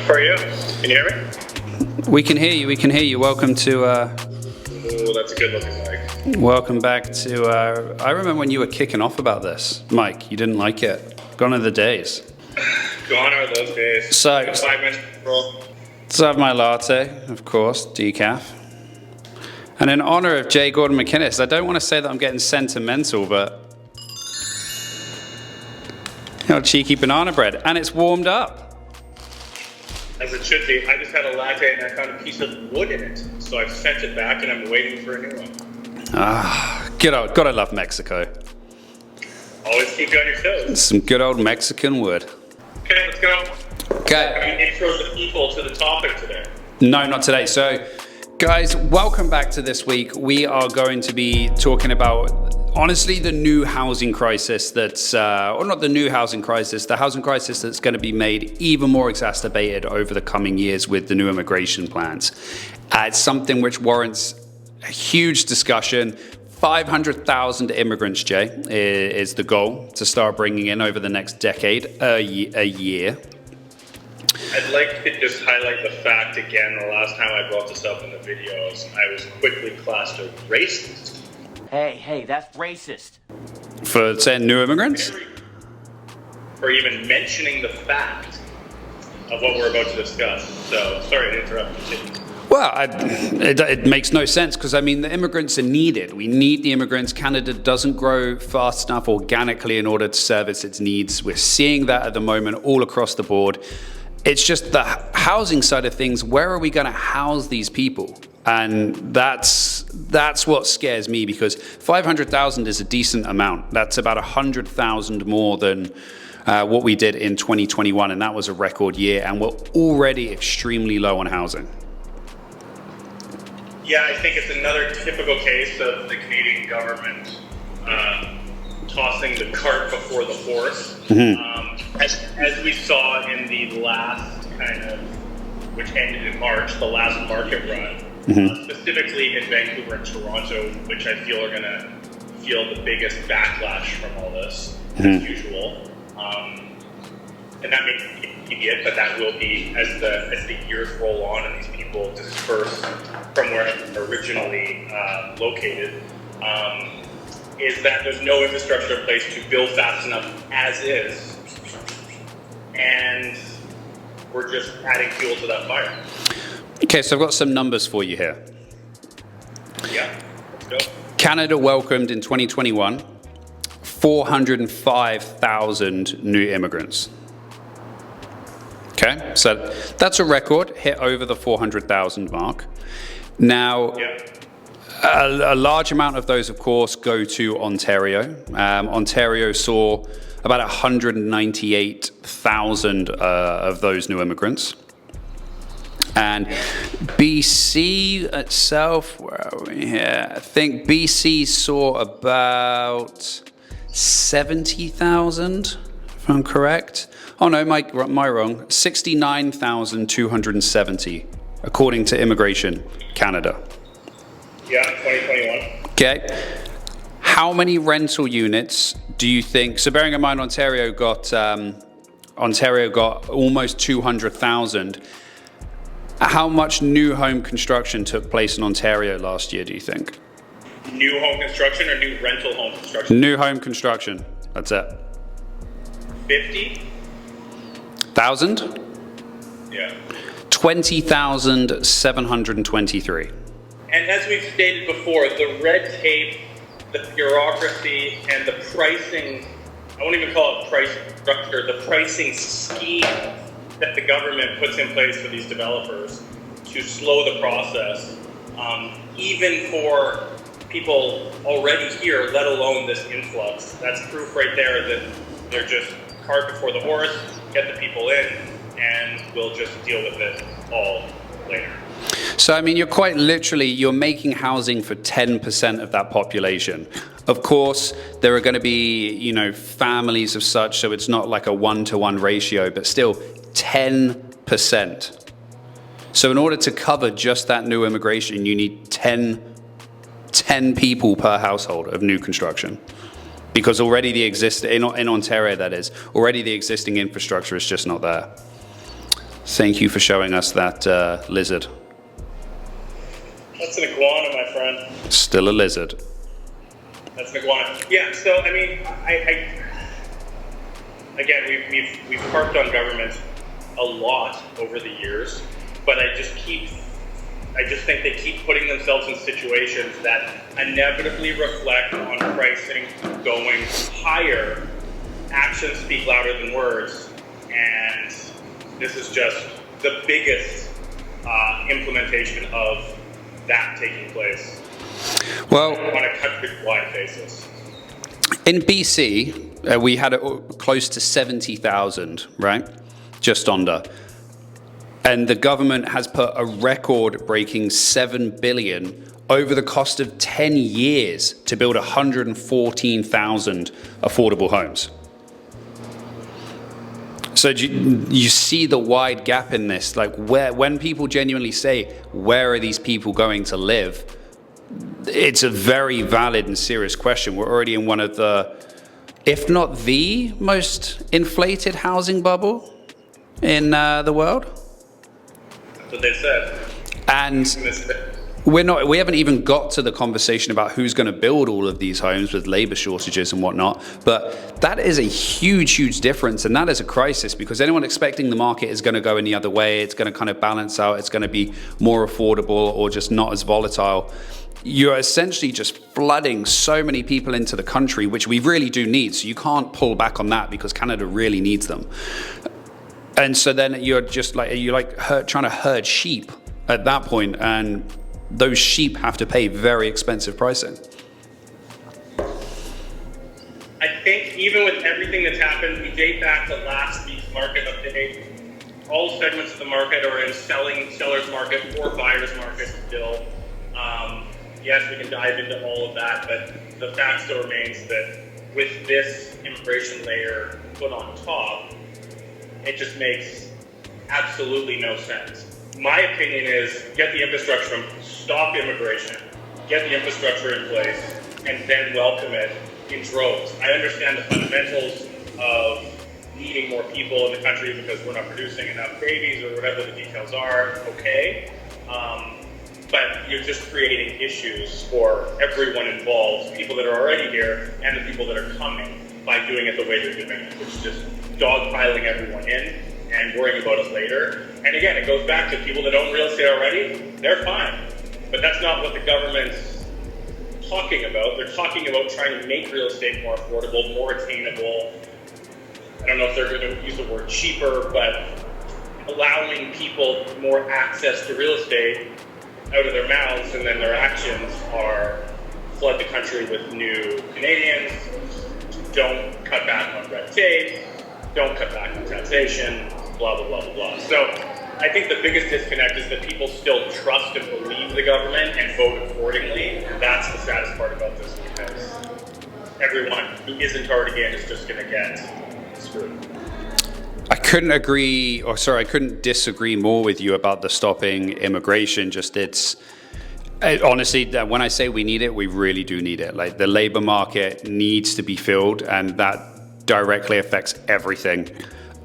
How are you? Can you hear me? We can hear you. We can hear you. Welcome to. Oh, that's a good looking mic. Welcome back to. I remember when you were kicking off about this, Mike. You didn't like it. Gone are the days. Gone are those days. So. 5 minutes roll. So I have my latte, of course, decaf. And in honor of J. Gordon McInnes, I don't want to say that I'm getting sentimental, but. Cheeky banana bread, and it's warmed up. As it should be. I just had a latte and I found a piece of wood in it. So I've sent it back and I'm waiting for a new one. Gotta love Mexico. Always keep you on your toes. Some good old Mexican wood. Okay, let's go. Okay. I mean, intro the people to the topic today. No, not today. So, guys, welcome back to this week. We are going to be talking about, honestly, the new housing crisis that's, or not the new housing crisis, the housing crisis that's going to be made even more exacerbated over the coming years with the new immigration plans. It's something which warrants a huge discussion. 500,000 immigrants, Jay, is the goal to start bringing in over the next decade, a year. I'd like to just highlight the fact again, the last time I brought this up in the videos, I was quickly classed as racist. Hey, that's racist. For saying new immigrants? For even mentioning the fact of what we're about to discuss. So, sorry to interrupt you. Well, it makes no sense because, I mean, the immigrants are needed. We need the immigrants. Canada doesn't grow fast enough organically in order to service its needs. We're seeing that at the moment all across the board. It's just the housing side of things. Where are we going to house these people? And that's what scares me, because 500,000 is a decent amount. That's about 100,000 more than what we did in 2021, and that was a record year, and we're already extremely low on housing. Yeah, I think it's another typical case of the Canadian government tossing the cart before the horse. Mm-hmm. As we saw in the last which ended in March, the last market run, mm-hmm. Specifically in Vancouver and Toronto, which I feel are going to feel the biggest backlash from all this, mm-hmm. as usual. And that may be immediate, but that will be as the years roll on and these people disperse from where they're originally located, is that there's no infrastructure in place to build fast enough as is, and we're just adding fuel to that fire. Okay, so I've got some numbers for you here. Yeah, let's go. Canada welcomed in 2021 405,000 new immigrants. Okay, so that's a record, hit over the 400,000 mark. Now, yeah. A large amount of those, of course, go to Ontario. Ontario saw about 198,000 of those new immigrants. And BC itself, where are we here? I think BC saw about 70,000, if I'm correct. Oh no, my wrong. 69,270, according to Immigration Canada. Yeah, 2021. Okay. How many rental units do you think? So bearing in mind, Ontario got almost 200,000. How much new home construction took place in Ontario last year, do you think? New home construction or new rental home construction? New home construction. That's it. 50,000? Yeah. 20,723. And as we've stated before, the red tape, the bureaucracy, and the pricing, I won't even call it price structure, the pricing scheme that the government puts in place for these developers to slow the process, even for people already here, let alone this influx. That's proof right there that they're just cart before the horse, get the people in, and we'll just deal with it all later. So, I mean, you're making housing for 10% of that population. Of course, there are going to be, families of such, so it's not like a 1-to-1 ratio, but still 10%. So in order to cover just that new immigration, you need 10 people per household of new construction. Because already in Ontario, that is, already the existing infrastructure is just not there. Thank you for showing us that lizard. That's an iguana, my friend. Still a lizard. That's an iguana. Yeah. So I mean, again, we've harped on government a lot over the years, but I just think they keep putting themselves in situations that inevitably reflect on pricing going higher. Actions speak louder than words, and this is just the biggest implementation of that taking place. Well, on a countrywide basis. In BC, we had close to 70,000, right? Just under. And the government has put a record-breaking $7 billion over the cost of 10 years to build 114,000 affordable homes. So you see the wide gap in this. Like, when people genuinely say, where are these people going to live? It's a very valid and serious question. We're already in one of the, if not the most inflated housing bubble in the world. That's what they said. And we haven't even got to the conversation about who's going to build all of these homes with labor shortages and whatnot. But that is a huge, huge difference. And that is a crisis, because anyone expecting the market is going to go any other way, it's going to kind of balance out, it's going to be more affordable or just not as volatile. You're essentially just flooding so many people into the country, which we really do need. So you can't pull back on that because Canada really needs them. And so then you're trying to herd sheep at that point, and those sheep have to pay very expensive pricing. I think even with everything that's happened, we date back to last week's market update. All segments of the market are in seller's market or buyer's market still. Yes, we can dive into all of that, but the fact still remains that with this immigration layer put on top, it just makes absolutely no sense. My opinion is get the infrastructure, stop immigration, get the infrastructure in place, and then welcome it in droves. I understand the fundamentals of needing more people in the country because we're not producing enough babies or whatever the details are, okay. But you're just creating issues for everyone involved, people that are already here and the people that are coming, by doing it the way they're doing it, which is just dogpiling everyone in and worrying about it later. And again, it goes back to people that own real estate already, they're fine. But that's not what the government's talking about. They're talking about trying to make real estate more affordable, more attainable. I don't know if they're going to use the word cheaper, but allowing people more access to real estate out of their mouths, and then their actions are flood the country with new Canadians, don't cut back on red tape, don't cut back on taxation, blah, blah, blah, blah, blah. So I think the biggest disconnect is that people still trust and believe the government and vote accordingly. And that's the saddest part about this, because everyone who isn't already in is just going to get screwed. I couldn't disagree more with you about the stopping immigration. Honestly, when I say we need it, we really do need it. Like, the labor market needs to be filled, and that directly affects everything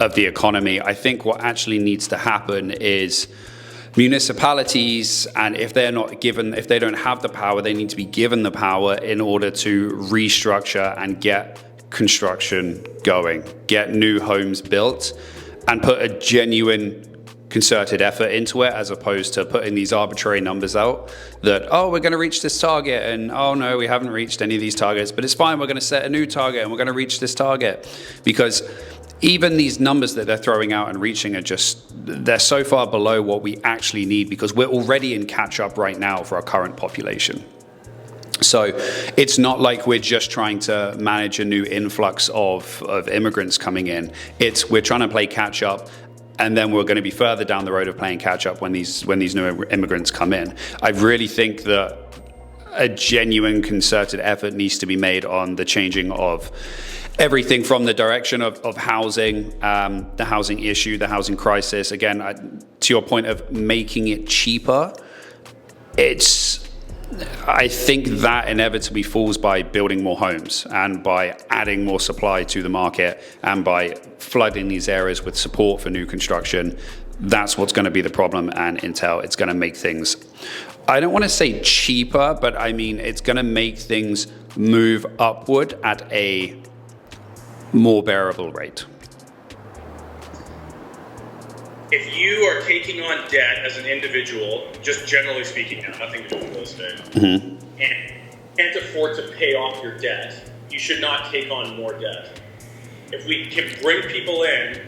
of the economy. I think what actually needs to happen is municipalities, and if they don't have the power, they need to be given the power in order to restructure and get construction going, get new homes built, and put a genuine concerted effort into it, as opposed to putting these arbitrary numbers out that, oh, we're going to reach this target, and oh no, we haven't reached any of these targets, but it's fine, we're going to set a new target and we're going to reach this target. Because even these numbers that they're throwing out and reaching they're so far below what we actually need, because we're already in catch up right now for our current population. So it's not like we're just trying to manage a new influx of immigrants coming in. We're trying to play catch up, and then we're going to be further down the road of playing catch up when these new immigrants come in. I really think that a genuine concerted effort needs to be made on the changing of everything from the direction of housing, the housing issue, the housing crisis. Again, to your point of making it cheaper, I think that inevitably falls by building more homes and by adding more supply to the market and by flooding these areas with support for new construction. that's what's going to be the problem. And Intel, it's going to make things, I don't want to say cheaper, but I mean, it's going to make things move upward at a more bearable rate. If you are taking on debt as an individual, just generally speaking now, nothing to do with real estate, and can't afford to pay off your debt, you should not take on more debt. If we can bring people in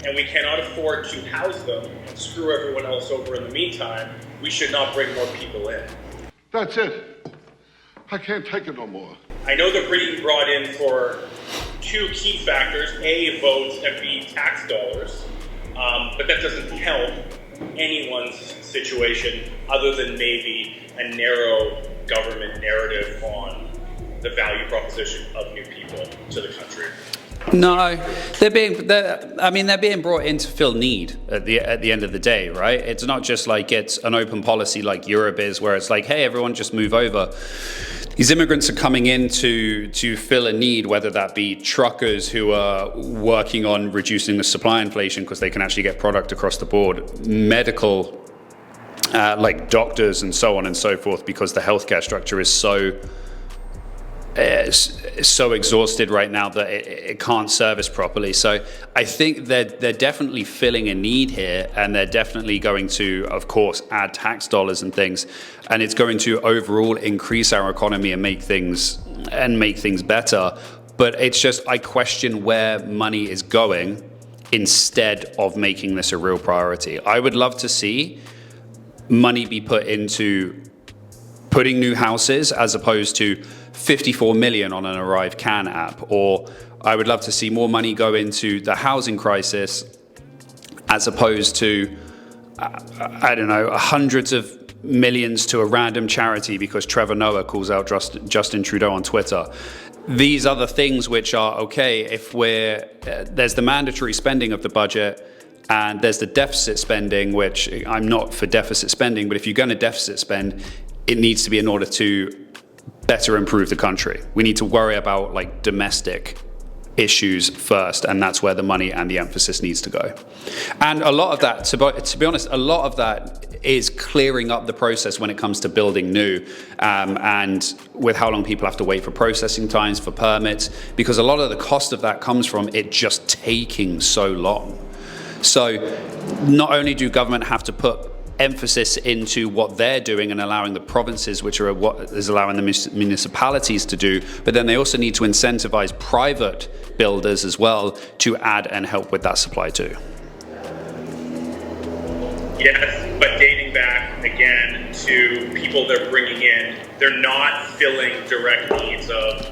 and we cannot afford to house them and screw everyone else over in the meantime, we should not bring more people in. That's it. I can't take it no more. I know they're being brought in for two key factors, A, votes, and B, tax dollars. But that doesn't help anyone's situation other than maybe a narrow government narrative on the value proposition of new people to the country. No, they're being brought in to fill need at the end of the day, right? It's not just like it's an open policy like Europe is, where it's like, hey, everyone just move over. These immigrants are coming in to fill a need, whether that be truckers who are working on reducing the supply inflation because they can actually get product across the board, medical, like doctors and so on and so forth, because the healthcare structure is so exhausted right now that it can't service properly. So I think they're definitely filling a need here, and they're definitely going to, of course, add tax dollars and things, and it's going to overall increase our economy and make things better. But it's just, I question where money is going instead of making this a real priority. I would love to see money be put into putting new houses as opposed to 54 million on an Arrive Can app, or I would love to see more money go into the housing crisis as opposed to, I don't know, hundreds of millions to a random charity because Trevor Noah calls out Justin Trudeau on Twitter. These are the things which are okay if there's the mandatory spending of the budget, and there's the deficit spending, which I'm not for deficit spending, but if you're going to deficit spend, it needs to be in order to better improve the country. We need to worry about like domestic issues first, and that's where the money and the emphasis needs to go. And a lot of that, to be honest, a lot of that is clearing up the process when it comes to building new, and with how long people have to wait for processing times, for permits, because a lot of the cost of that comes from it just taking so long. So not only do government have to put emphasis into what they're doing and allowing the provinces, which are what is allowing the municipalities to do, but then they also need to incentivize private builders as well to add and help with that supply too. Yes, but dating back again to people they're bringing in, they're not filling direct needs of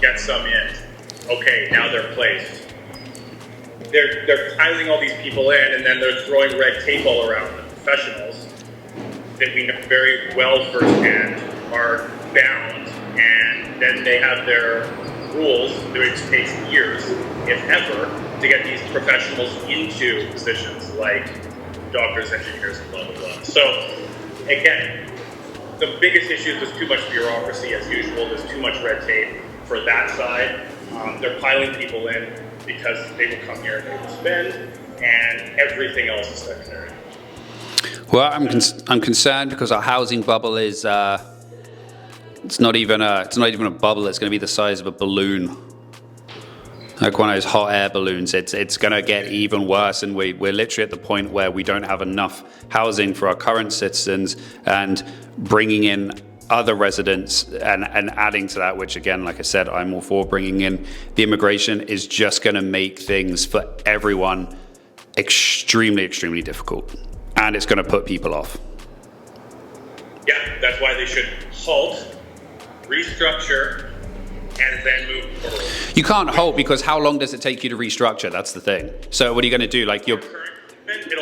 get some in. Okay, now they're placed. They're piling all these people in, and then they're throwing red tape all around them. Professionals that we know very well firsthand are bound, and then they have their rules, which takes years, if ever, to get these professionals into positions like doctors, engineers, and blah, blah, blah. So, again, the biggest issue is there's too much bureaucracy as usual. There's too much red tape for that side. They're piling people in because they will come here and they will spend, and everything else is secondary. Well, I'm concerned because our housing bubble is it's not even a bubble. It's going to be the size of a balloon, like one of those hot air balloons. It's going to get even worse, and we're literally at the point where we don't have enough housing for our current citizens, and bringing in other residents and adding to that, which again, like I said, I'm all for bringing in the immigration, is just going to make things for everyone extremely, extremely difficult. And it's going to put people off. Yeah, that's why they should halt, restructure, and then move forward. You can't halt, because how long does it take you to restructure? That's the thing. So what are you going to do? Like, it'll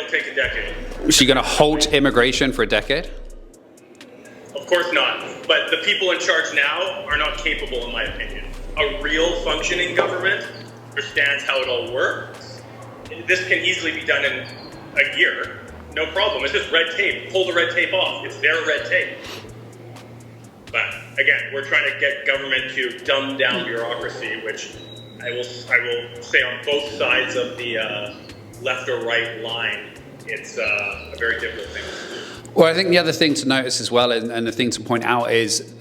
take a decade. So you're going to halt immigration for a decade? Of course not. But the people in charge now are not capable, in my opinion. A real functioning government understands how it all works. This can easily be done in a year. No problem. It's just red tape. Pull the red tape off. It's their red tape. But again, we're trying to get government to dumb down bureaucracy, which I will say on both sides of the left or right line it's a very difficult thing to do. Well, I think the other thing to notice as well, and the thing to point out is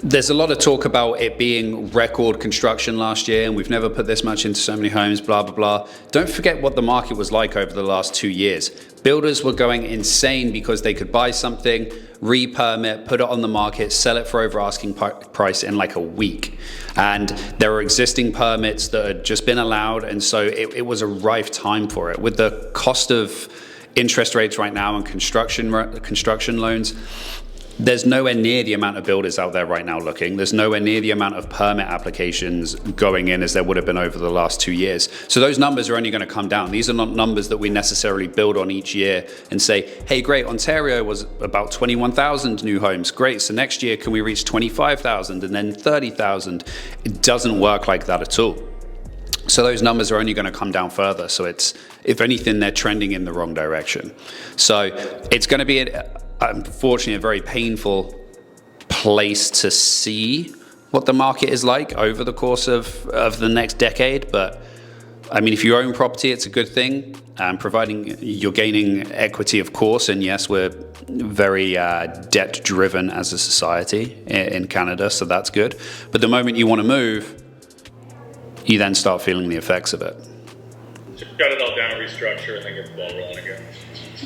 there's a lot of talk about it being record construction last year, and we've never put this much into so many homes, blah, blah, blah. Don't forget what the market was like over the last 2 years. Builders were going insane because they could buy something, re-permit, put it on the market, sell it for over asking price in like a week. And there were existing permits that had just been allowed, and so it was a rife time for it. With the cost of interest rates right now and construction loans, there's nowhere near the amount of builders out there right now looking. There's nowhere near the amount of permit applications going in as there would have been over the last 2 years. So those numbers are only going to come down. These are not numbers that we necessarily build on each year and say, hey, great, Ontario was about 21,000 new homes. Great, so next year can we reach 25,000 and then 30,000? It doesn't work like that at all. So those numbers are only going to come down further. So it's, if anything, they're trending in the wrong direction. So it's going to be unfortunately a very painful place to see what the market is like over the course of the next decade. But I mean, if you own property, it's a good thing, providing you're gaining equity, of course. And yes, we're very debt driven as a society in Canada, so that's good. But the moment you want to move, you then start feeling the effects of it. Just cut it all down, restructure, and then get the ball rolling again.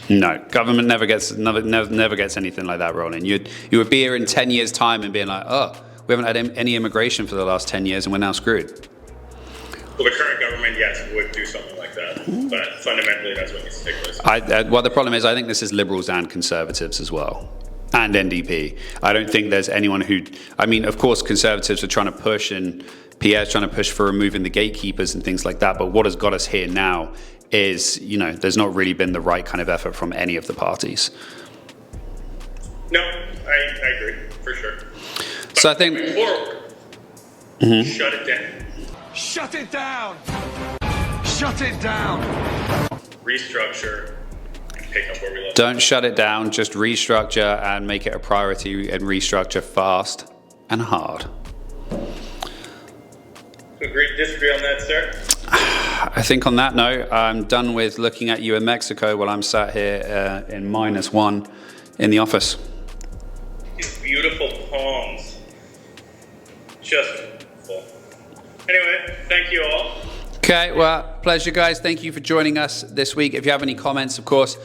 No, government never gets anything like that rolling. You would be here in 10 years' time and being like, oh, we haven't had any immigration for the last 10 years and we're now screwed. Well, the current government, yes, would do something like that. But fundamentally, that's what needs to take place. Well, the problem is I think this is Liberals and Conservatives as well. And NDP. I don't think there's anyone who... I mean, of course, Conservatives are trying to push, and Pierre's trying to push for removing the gatekeepers and things like that. But what has got us here now is, you know, there's not really been the right kind of effort from any of the parties. No, I agree, for sure. But so I think... Forward, shut it down. Shut it down! Shut it down! Restructure and pick up where we left. Don't shut it down, just restructure and make it a priority, and restructure fast and hard. Agree to disagree on that, sir? I think on that note, I'm done with looking at you in Mexico while I'm sat here in -1 in the office. These beautiful palms. Just full. Anyway, thank you all. Okay, well, pleasure, guys. Thank you for joining us this week. If you have any comments, of course,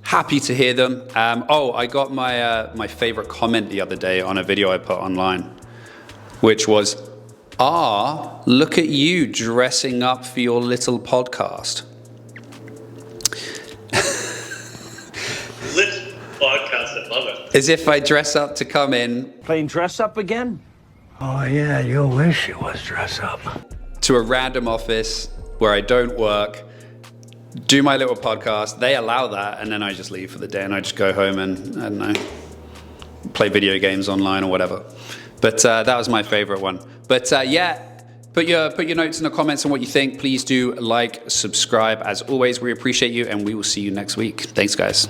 happy to hear them. I got my favorite comment the other day on a video I put online, which was, look at you dressing up for your little podcast. Little podcast, I love it. As if I dress up to come in. Playing dress up again? Oh, yeah, you wish it was dress up. To a random office where I don't work, do my little podcast. They allow that, and then I just leave for the day, and I just go home and, I don't know, play video games online or whatever. But that was my favorite one. But yeah, put your notes in the comments on what you think. Please do like, subscribe. As always, we appreciate you, and we will see you next week. Thanks, guys.